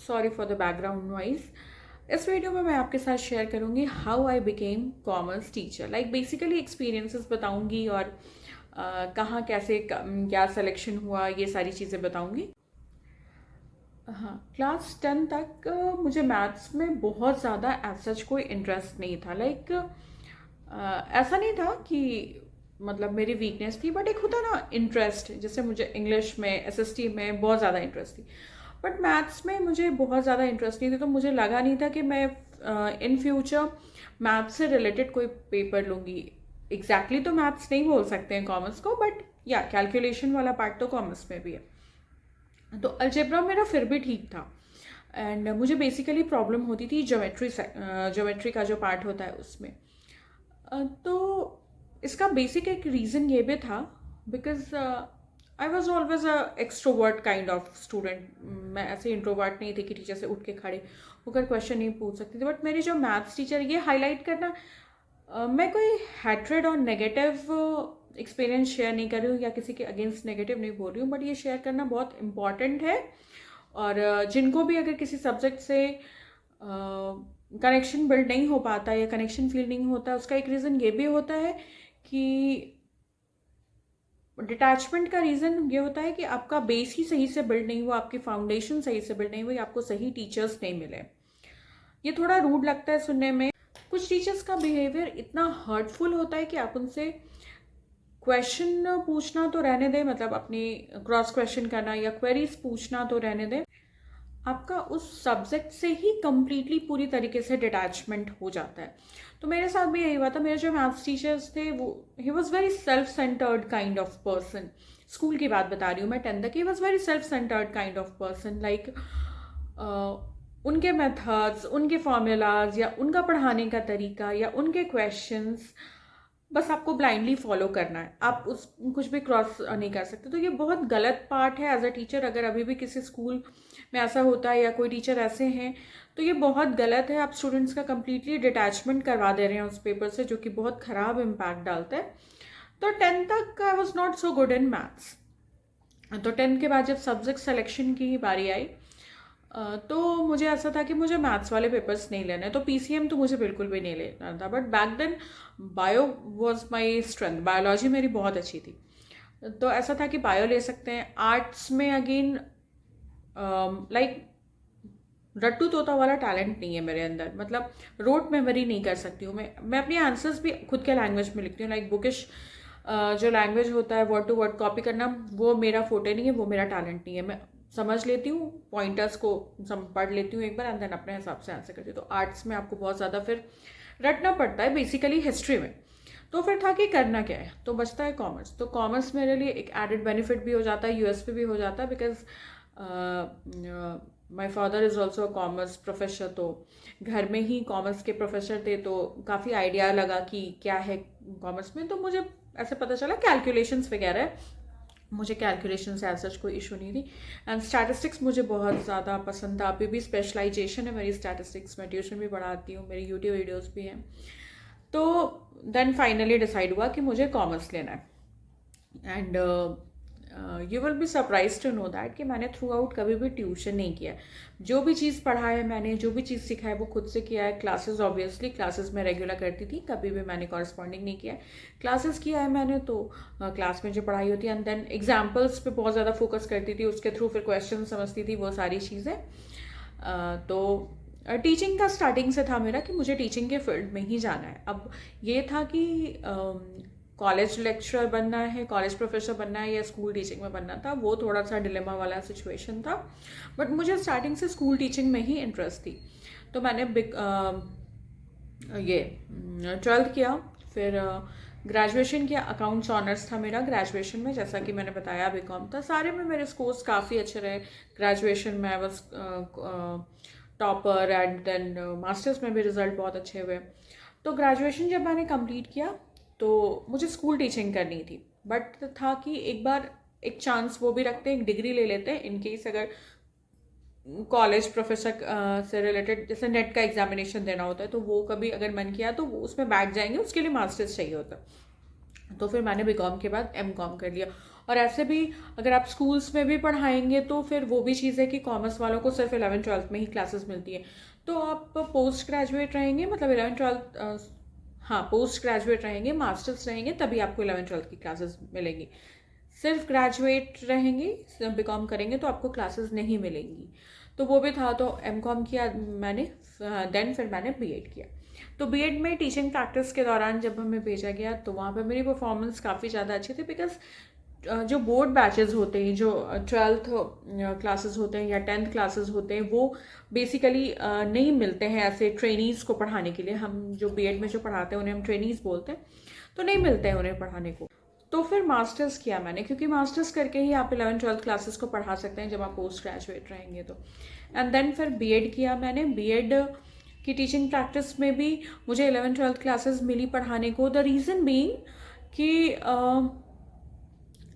Sorry for the background noise. इस video में मैं आपके साथ शेयर करूंगी how I became commerce teacher. Like basically experiences बताऊंगी और कहाँ कैसे क्या सिलेक्शन हुआ, ये सारी चीज़ें बताऊंगी। हाँ, क्लास 10 तक मुझे मैथ्स में बहुत ज़्यादा एज सच कोई इंटरेस्ट नहीं था। लाइक ऐसा नहीं था कि मतलब मेरी वीकनेस थी, बट एक होता ना इंटरेस्ट, जैसे मुझे इंग्लिश में एसएसटी में बहुत ज़्यादा इंटरेस्ट थी, बट मैथ्स में मुझे बहुत ज़्यादा इंटरेस्ट नहीं थी। तो मुझे लगा नहीं था कि मैं इन फ्यूचर मैथ्स से रिलेटेड कोई पेपर लूँगी। एग्जैक्टली तो मैथ्स नहीं बोल सकते हैं कॉमर्स को, बट या कैलकुलेशन वाला पार्ट तो कॉमर्स में भी है। तो अलजेब्रा मेरा फिर भी ठीक था। एंड मुझे बेसिकली प्रॉब्लम होती थी ज्योमेट्री का जो पार्ट होता है उसमें। तो इसका बेसिक एक रीज़न ये भी था because I was always a extrovert kind of student. मैं ऐसे इंट्रोवर्ट नहीं थी कि टीचर से उठ के खड़े होकर क्वेश्चन नहीं पूछ सकती थी। बट मेरी जो मैथ्स टीचर, ये हाईलाइट करना, मैं कोई हैट्रेड और नेगेटिव एक्सपीरियंस शेयर नहीं कर रही हूँ या किसी के अगेंस्ट नेगेटिव नहीं बोल रही हूँ, बट ये शेयर करना बहुत इम्पॉर्टेंट है। और जिनको भी अगर किसी सब्जेक्ट से कनेक्शन बिल्ड नहीं हो पाता या कनेक्शन फील नहीं होता, उसका एक रीज़न ये भी होता है कि डिटैचमेंट का रीज़न ये होता है कि आपका बेस ही सही से बिल्ड नहीं हुआ, आपकी फाउंडेशन सही से बिल्ड नहीं हुई, आपको सही टीचर्स नहीं मिले। ये थोड़ा रूड लगता है सुनने में। कुछ टीचर्स का बिहेवियर इतना हर्टफुल होता है कि आप उनसे क्वेश्चन पूछना तो रहने दें, मतलब अपनी क्रॉस क्वेश्चन करना या क्वेरीज पूछना तो रहने दें, आपका उस सब्जेक्ट से ही कंप्लीटली पूरी तरीके से डिटैचमेंट हो जाता है। तो मेरे साथ भी यही हुआ था। मेरे जो मैथ्स टीचर्स थे वो he was very self centred kind of person. School की बात बता रही हूँ मैं, 10 तक। He was very self centred kind of person. Like उनके मेथड्स, उनके फॉर्मूलाज या उनका पढ़ाने का तरीका या उनके क्वेश्चंस बस आपको ब्लाइंडली फॉलो करना है, आप उस कुछ भी क्रॉस नहीं कर सकते। तो ये बहुत गलत पार्ट है एज अ टीचर। अगर अभी भी किसी स्कूल में ऐसा होता है या कोई टीचर ऐसे हैं, तो ये बहुत गलत है। आप स्टूडेंट्स का कंप्लीटली डिटैचमेंट करवा दे रहे हैं उस पेपर से, जो कि बहुत ख़राब इम्पैक्ट डालता है। तो 10 तक I was not so good in maths. तो 10 के बाद जब सब्जेक्ट सिलेक्शन की बारी आई, तो मुझे ऐसा था कि मुझे मैथ्स वाले पेपर्स नहीं लेने, तो पीसीएम तो मुझे बिल्कुल भी नहीं लेना था। But back then bio was my strength, biology मेरी बहुत अच्छी थी। तो ऐसा था कि बायो ले सकते हैं। आर्ट्स में अगेन लाइक रट्टू तोता वाला टैलेंट नहीं है मेरे अंदर, मतलब रोट मेमोरी नहीं कर सकती हूँ मैं अपनी आंसर्स भी खुद के लैंग्वेज में लिखती हूँ। लाइक बुकिश जो लैंग्वेज होता है वर्ड टू वर्ड कॉपी करना, वो मेरा फोटे नहीं है, वो मेरा टैलेंट नहीं है। मैं समझ लेती हूँ, पॉइंटर्स को पढ़ लेती हूँ एक बार, एंड देन अपने हिसाब से आंसर करती हूँ। तो आर्ट्स में आपको बहुत ज़्यादा फिर रटना पड़ता है, बेसिकली हिस्ट्री में। तो फिर था कि करना क्या है, तो बचता है कॉमर्स। तो कॉमर्स मेरे लिए एक एडेड बेनिफिट भी हो जाता है, यूएसपी भी हो जाता है, because my father is also a commerce professor. तो घर में ही कॉमर्स के प्रोफेसर थे, तो काफ़ी आइडिया लगा कि क्या है कॉमर्स में। तो मुझे ऐसे पता चला कैलकुलेशंस वगैरह, मुझे कैलकुलेशन से ऐसा कोई इशू नहीं थी। एंड स्टैटिस्टिक्स मुझे बहुत ज़्यादा पसंद था। अभी भी स्पेशलाइजेशन है मेरी स्टैटिस्टिक्स में, ट्यूशन भी पढ़ाती हूँ, मेरी यूट्यूब वीडियोस भी हैं। तो देन फाइनली डिसाइड हुआ कि मुझे कॉमर्स लेना है। And you will be surprise to know that कि मैंने थ्रू आउट कभी भी ट्यूशन नहीं किया। जो भी चीज़ पढ़ा है मैंने, जो भी चीज़ सीखा है, वो खुद से किया है। क्लासेस ऑब्वियसली क्लासेस में रेगुलर करती थी, कभी भी मैंने कॉरस्पॉन्डिंग नहीं किया है। क्लासेस किया है मैंने तो क्लास में जो पढ़ाई होती है, एंड देन एग्जाम्पल्स पे बहुत ज़्यादा फोकस करती थी, उसके थ्रू फिर क्वेश्चन समझती थी, वो सारी चीज़ें। तो टीचिंग का स्टार्टिंग से था मेरा कि मुझे टीचिंग के फील्ड में ही जाना है। अब ये था कि कॉलेज लेक्चरर बनना है, कॉलेज प्रोफेसर बनना है या स्कूल टीचिंग में बनना था, वो थोड़ा सा डिलेमा वाला सिचुएशन था। बट मुझे स्टार्टिंग से स्कूल टीचिंग में ही इंटरेस्ट थी। तो मैंने ये 12th किया, फिर ग्रेजुएशन किया। अकाउंट्स ऑनर्स था मेरा ग्रेजुएशन में, जैसा कि मैंने बताया बीकॉम था। सारे में मेरे स्कोर्स काफ़ी अच्छे रहे। ग्रेजुएशन में I was topper, and then masters में भी रिजल्ट बहुत अच्छे हुए। तो ग्रेजुएशन जब मैंने कंप्लीट किया तो मुझे स्कूल टीचिंग करनी थी, बट था कि एक बार एक चांस वो भी रखते हैं, एक डिग्री ले लेते हैं इन केस अगर कॉलेज प्रोफेसर से रिलेटेड, जैसे नेट का एग्जामिनेशन देना होता है, तो वो कभी अगर मन किया तो वो उसमें बैठ जाएंगे, उसके लिए मास्टर्स चाहिए होता है। तो फिर मैंने बीकॉम के बाद एमकॉम कर लिया। और ऐसे भी अगर आप स्कूल्स में भी पढ़ाएंगे तो फिर वो भी चीज़ है कि कॉमर्स वालों को सिर्फ 11th-12th में ही क्लासेस मिलती है। तो आप पोस्ट ग्रेजुएट रहेंगे, मतलब 11th-12th, हाँ पोस्ट ग्रेजुएट रहेंगे, मास्टर्स रहेंगे, तभी आपको 11th-12th की क्लासेस मिलेंगी। सिर्फ ग्रेजुएट रहेंगे, बीकॉम करेंगे तो आपको क्लासेस नहीं मिलेंगी। तो वो भी था, तो एमकॉम किया मैंने, देन फिर मैंने बीएड किया। तो बीएड में टीचिंग प्रैक्टिस के दौरान जब हमें भेजा गया तो वहाँ पे मेरी परफॉर्मेंस काफ़ी ज़्यादा अच्छी थी, बिकॉज जो बोर्ड बैचेस होते हैं, जो 12th क्लासेस होते हैं या 10th क्लासेस होते हैं, वो बेसिकली नहीं मिलते हैं ऐसे ट्रेनीज़ को पढ़ाने के लिए। हम जो बीएड में जो पढ़ाते हैं उन्हें हम ट्रेनीज़ बोलते हैं, तो नहीं मिलते हैं उन्हें पढ़ाने को। तो फिर मास्टर्स किया मैंने, क्योंकि मास्टर्स करके ही आप 11th-12th क्लासेस को पढ़ा सकते हैं जब आप पोस्ट ग्रेजुएट रहेंगे तो। एंड देन फिर बीएड किया मैंने। बीएड की टीचिंग प्रैक्टिस में भी मुझे 11th-12th क्लासेस मिली पढ़ाने को। द रीज़न बीइंग कि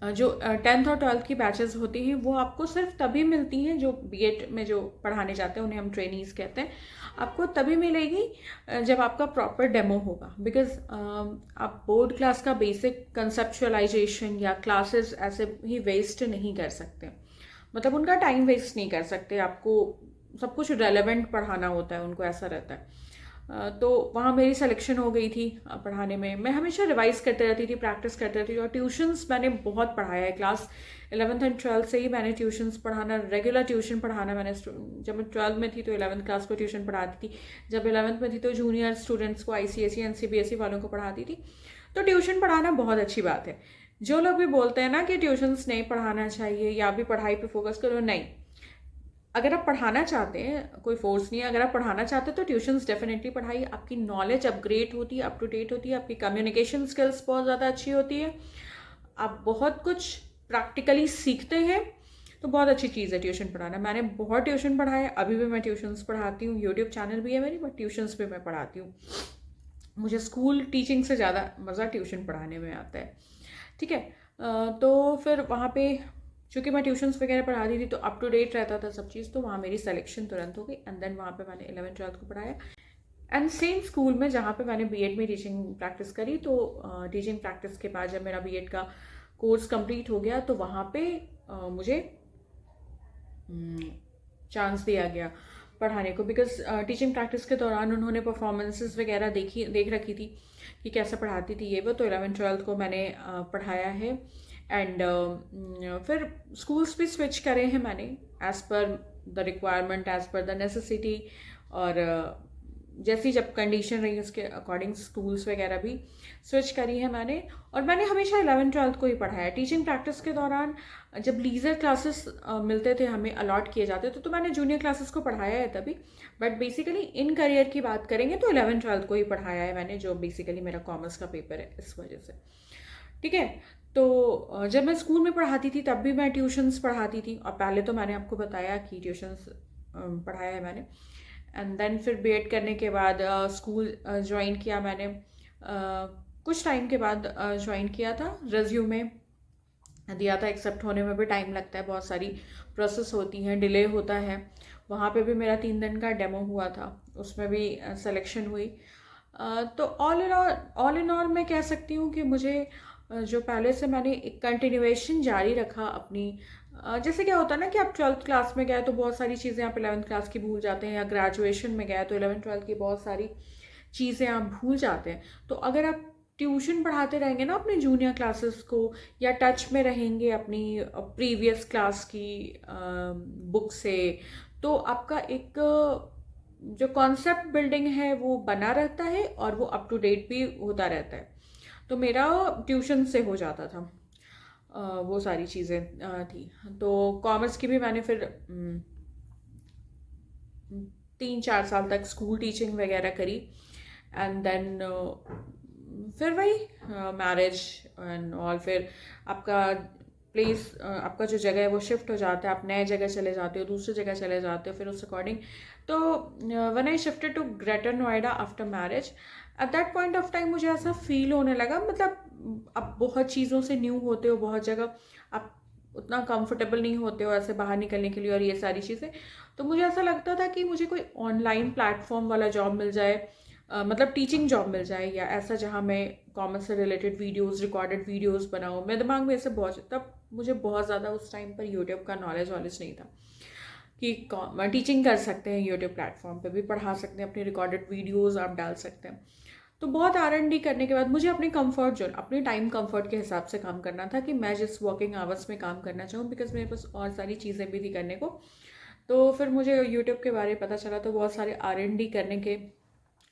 जो 10th और 12th की बैचेस होती हैं वो आपको सिर्फ तभी मिलती हैं, जो बीएड में जो पढ़ाने जाते हैं उन्हें हम ट्रेनीज़ कहते हैं, आपको तभी मिलेगी जब आपका प्रॉपर डेमो होगा। बिकॉज आप बोर्ड क्लास का बेसिक कंसेप्चुअलाइजेशन या क्लासेस ऐसे ही वेस्ट नहीं कर सकते, मतलब उनका टाइम वेस्ट नहीं कर सकते। आपको सब कुछ रेलेवेंट पढ़ाना होता है, उनको ऐसा रहता है। तो वहाँ मेरी सिलेक्शन हो गई थी पढ़ाने में। मैं हमेशा रिवाइज करते रहती थी, प्रैक्टिस करते रहती थी, और ट्यूशन्स मैंने बहुत पढ़ाया है। क्लास 11th एंड 12th से ही मैंने ट्यूशन्स पढ़ाना, रेगुलर ट्यूशन पढ़ाना मैंने, जब मैं 12th में थी तो 11th क्लास को ट्यूशन पढ़ाती थी, जब 11th में थी तो जूनियर स्टूडेंट्स को, ICSE एंड CBSE वालों को पढ़ाती थी। तो ट्यूशन पढ़ाना बहुत अच्छी बात है। जो लोग भी बोलते हैं ना कि ट्यूशन्स नहीं पढ़ाना चाहिए या भी पढ़ाई पर फोकस करो, नहीं, अगर आप पढ़ाना चाहते हैं, कोई फोर्स नहीं है, अगर आप पढ़ाना चाहते हैं तो ट्यूशन्स डेफिनेटली पढ़ाइए। आपकी नॉलेज अपग्रेड होती है, अप टू डेट होती है, आपकी कम्युनिकेशन स्किल्स बहुत ज़्यादा अच्छी होती है, आप बहुत कुछ प्रैक्टिकली सीखते हैं। तो बहुत अच्छी चीज़ है ट्यूशन पढ़ाना। मैंने बहुत ट्यूशन पढ़ाया, अभी भी मैं ट्यूशन्स पढ़ाती हूँ। यूट्यूब चैनल भी है मेरी, बट ट्यूशन्स भी मैं पढ़ाती हूँ। मुझे स्कूल टीचिंग से ज़्यादा मज़ा ट्यूशन पढ़ाने में आता है। ठीक है, तो फिर वहाँ पे चूँकि मैं ट्यूशन्स वगैरह पढ़ाती थी तो अप टू डेट रहता था सब चीज़, तो वहाँ मेरी सिलेक्शन तुरंत हो गई। एंड देन वहाँ पे मैंने 11th-12th को पढ़ाया। एंड सेम स्कूल में जहाँ पे मैंने बीएड में टीचिंग प्रैक्टिस करी, तो टीचिंग प्रैक्टिस के बाद जब मेरा बीएड का कोर्स कंप्लीट हो गया तो वहाँ पे मुझे चांस दिया गया पढ़ाने को। बिकॉज टीचिंग प्रैक्टिस के दौरान उन्होंने परफॉर्मेंसेस वगैरह देख रखी थी कि कैसे पढ़ाती थी ये वो। तो 11th-12th को मैंने पढ़ाया है। एंड फिर स्कूल्स भी स्विच करे हैं मैंने, as per the requirement, as per the necessity, और जैसी जब कंडीशन रही उसके अकॉर्डिंग स्कूल्स वगैरह भी स्विच करी है मैंने। और मैंने हमेशा 11th-12th को ही पढ़ाया। टीचिंग प्रैक्टिस के दौरान जब लीजर क्लासेस मिलते थे, हमें अलॉट किए जाते थे, तो मैंने जूनियर क्लासेस को पढ़ाया है तभी। बट बेसिकली इन करियर की बात करेंगे तो 11th-12th को ही पढ़ाया है मैंने, जो बेसिकली मेरा कॉमर्स का पेपर है, इस वजह से। ठीक है, तो जब मैं स्कूल में पढ़ाती थी तब भी मैं ट्यूशन्स पढ़ाती थी, और पहले तो मैंने आपको बताया कि ट्यूशन्स पढ़ाया है मैंने। एंड देन फिर बीएड करने के बाद स्कूल ज्वाइन किया मैंने। कुछ टाइम के बाद ज्वाइन किया था, रेज्यूमे दिया था, एक्सेप्ट होने में भी टाइम लगता है, बहुत सारी प्रोसेस होती हैं, डिले होता है। वहाँ पे भी मेरा 3 दिन का डेमो हुआ था, उसमें भी सिलेक्शन हुई। तो ऑल इन ऑल मैं कह सकती हूँ कि मुझे जो पहले से मैंने एक कंटिन्यूएशन जारी रखा अपनी, जैसे क्या होता है ना कि आप 12th क्लास में गए तो बहुत सारी चीज़ें आप 11th क्लास की भूल जाते हैं, या ग्रेजुएशन में गए तो 11th-12th की बहुत सारी चीज़ें आप भूल जाते हैं। तो अगर आप ट्यूशन पढ़ाते रहेंगे ना अपने जूनियर क्लासेस को, या टच में रहेंगे अपनी प्रीवियस क्लास की बुक से, तो आपका एक जो कॉन्सेप्ट बिल्डिंग है वो बना रहता है और वो अप टू डेट भी होता रहता है। तो मेरा ट्यूशन से हो जाता था वो सारी चीज़ें थी। तो कॉमर्स की भी मैंने फिर 3-4 साल तक स्कूल टीचिंग वगैरह करी। एंड देन फिर वही मैरिज एंड ऑल, फिर आपका प्लेस, आपका जो जगह है वो शिफ्ट हो जाता है, आप नए जगह चले जाते हो, दूसरी जगह चले जाते हो, फिर उस अकॉर्डिंग। तो when I shifted to Greater Noida after marriage, at that point of time मुझे ऐसा फील होने लगा, मतलब आप बहुत चीज़ों से न्यू होते हो, बहुत जगह आप उतना कंफर्टेबल नहीं होते हो ऐसे बाहर निकलने के लिए और ये सारी चीज़ें। तो मुझे ऐसा लगता था कि मुझे कोई ऑनलाइन प्लेटफॉर्म वाला जॉब मिल जाए, मतलब टीचिंग जॉब मिल जाए, या ऐसा जहाँ मैं कॉमर्स से रिलेटेड वीडियोस, रिकॉर्डेड वीडियोस बनाऊँ। मेरे दिमाग में ऐसे बहुत, तब मुझे बहुत ज़्यादा उस टाइम पर यूट्यूब का नॉलेज नहीं था कि टीचिंग कर सकते हैं, यूट्यूब प्लेटफॉर्म पे भी पढ़ा सकते हैं, अपनी रिकॉर्डेड वीडियोस आप डाल सकते हैं। तो बहुत R&D करने के बाद मुझे अपने कंफर्ट जोन, अपने टाइम कंफर्ट के हिसाब से काम करना था कि मैं जिस वर्किंग आवर्स में काम करना चाहूँ, बिकॉज मेरे पास और सारी चीज़ें भी थी करने को। तो फिर मुझे यूट्यूब के बारे में पता चला, तो बहुत सारे R&D करने के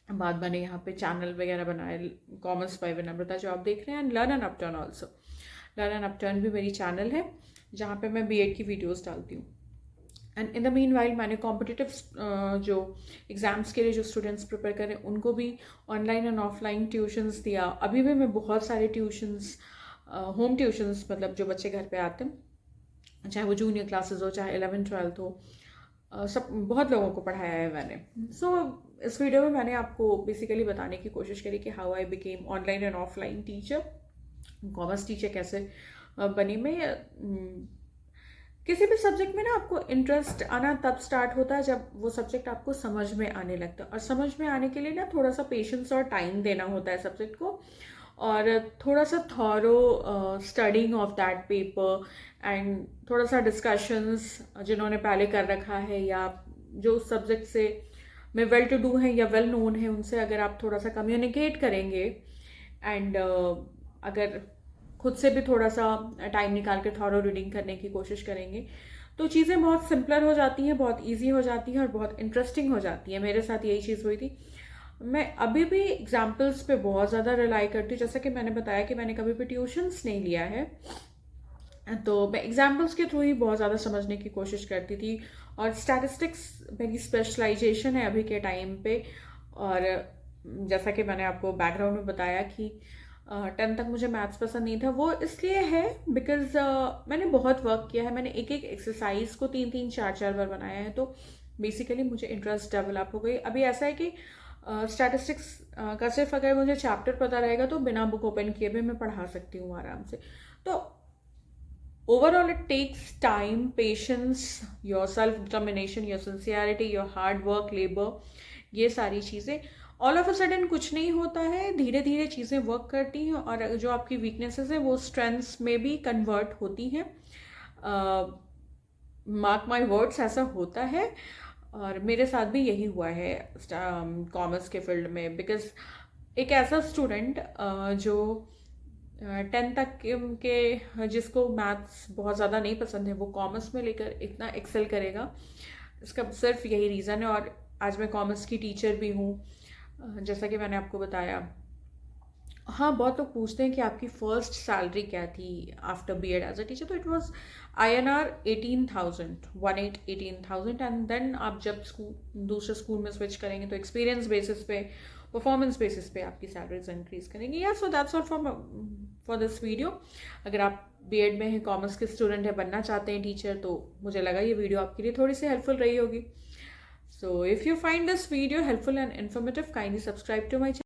बाद मैंने यहाँ पे चैनल वगैरह बनाए, कॉमर्स बाय विनम्रता जो आप देख रहे हैं, and learn and upturn also. Learn and upturn भी मेरी चैनल है जहाँ पे मैं B.Ed की वीडियोस डालती हूँ। And in the mean while मैंने कॉम्पिटिटिव जो एग्ज़ाम्स के लिए जो स्टूडेंट्स प्रिपेयर करें उनको भी ऑनलाइन एंड ऑफलाइन ट्यूशन्स दिया। अभी भी मैं बहुत सारे ट्यूशन्स, होम ट्यूशन्स, मतलब जो बच्चे घर पे आते हैं, चाहे वो जूनियर क्लासेस हो, चाहे 11th-12th हो, सब बहुत लोगों को पढ़ाया है मैंने। सो इस वीडियो में मैंने आपको बेसिकली बताने की कोशिश करी कि how I became online and offline teacher, commerce teacher कैसे बनी मैं। किसी भी सब्जेक्ट में ना आपको इंटरेस्ट आना तब स्टार्ट होता है जब वो सब्जेक्ट आपको समझ में आने लगता है, और समझ में आने के लिए ना थोड़ा सा पेशेंस और टाइम देना होता है सब्जेक्ट को, और थोड़ा सा thorough studying of that paper, and थोड़ा सा डिस्कशंस जिन्होंने पहले कर रखा है या जो उस सब्जेक्ट से में वेल टू डू हैं या वेल नोन है, उनसे अगर आप थोड़ा सा कम्युनिकेट करेंगे एंड अगर खुद से भी थोड़ा सा टाइम निकाल के थॉरो रीडिंग करने की कोशिश करेंगे, तो चीज़ें बहुत सिंपलर हो जाती हैं, बहुत इजी हो जाती हैं और बहुत इंटरेस्टिंग हो जाती हैं। मेरे साथ यही चीज़ हुई थी। मैं अभी भी एग्जाम्पल्स पे बहुत ज़्यादा रिलाई करती हूँ। जैसा कि मैंने बताया कि मैंने कभी भी ट्यूशन्स नहीं लिया है, तो मैं एग्जाम्पल्स के थ्रू ही बहुत ज़्यादा समझने की कोशिश करती थी। और स्टैटिस्टिक्स मेरी स्पेशलाइजेशन है अभी के टाइम पे। और जैसा कि मैंने आपको बैकग्राउंड में बताया कि 10th तक मुझे मैथ्स पसंद नहीं था, वो इसलिए है बिकॉज मैंने बहुत वर्क किया है, मैंने एक एक एक्सरसाइज को 3-3, 4-4 बार बनाया है, तो बेसिकली मुझे इंटरेस्ट डेवलप हो गई। अभी ऐसा है कि स्टैटिस्टिक्स का सिर्फ अगर मुझे चैप्टर पता रहेगा तो बिना बुक ओपन किए भी मैं पढ़ा सकती हूँ आराम से। तो overall it takes time, patience, your self determination, your sincerity, your hard work, labour, ये सारी चीज़ें। ऑल ऑफ अ सडन कुछ नहीं होता है, धीरे धीरे चीज़ें वर्क करती हैं और जो आपकी वीकनेसेस हैं वो स्ट्रेंथ्स में भी कन्वर्ट होती हैं। मार्क माई वर्ड्स, ऐसा होता है और मेरे साथ भी यही हुआ है कॉमर्स के फील्ड में। बिकॉज एक ऐसा स्टूडेंट जो 10th तक के जिसको मैथ्स बहुत ज़्यादा नहीं पसंद है, वो कॉमर्स में लेकर इतना एक्सेल करेगा, इसका सिर्फ यही रीज़न है। और आज मैं कॉमर्स की टीचर भी हूँ, जैसा कि मैंने आपको बताया। हाँ, बहुत लोग पूछते हैं कि आपकी फर्स्ट सैलरी क्या थी after B.Ed as a teacher, तो it was INR 18,000 and then आप जब दूसरे स्कूल में स्विच करेंगे तो एक्सपीरियंस बेसिस पे, परफॉर्मेंस बेसिस पे आपकी सैलरीज इंक्रीज करेंगी। या so that's all for this video. अगर आप B.Ed में हैं, कॉमर्स के स्टूडेंट है, बनना चाहते हैं टीचर, तो मुझे लगा ये वीडियो आपके लिए थोड़ी सी हेल्पफुल रही होगी। So if you find this video helpful and informative, kindly subscribe to my channel.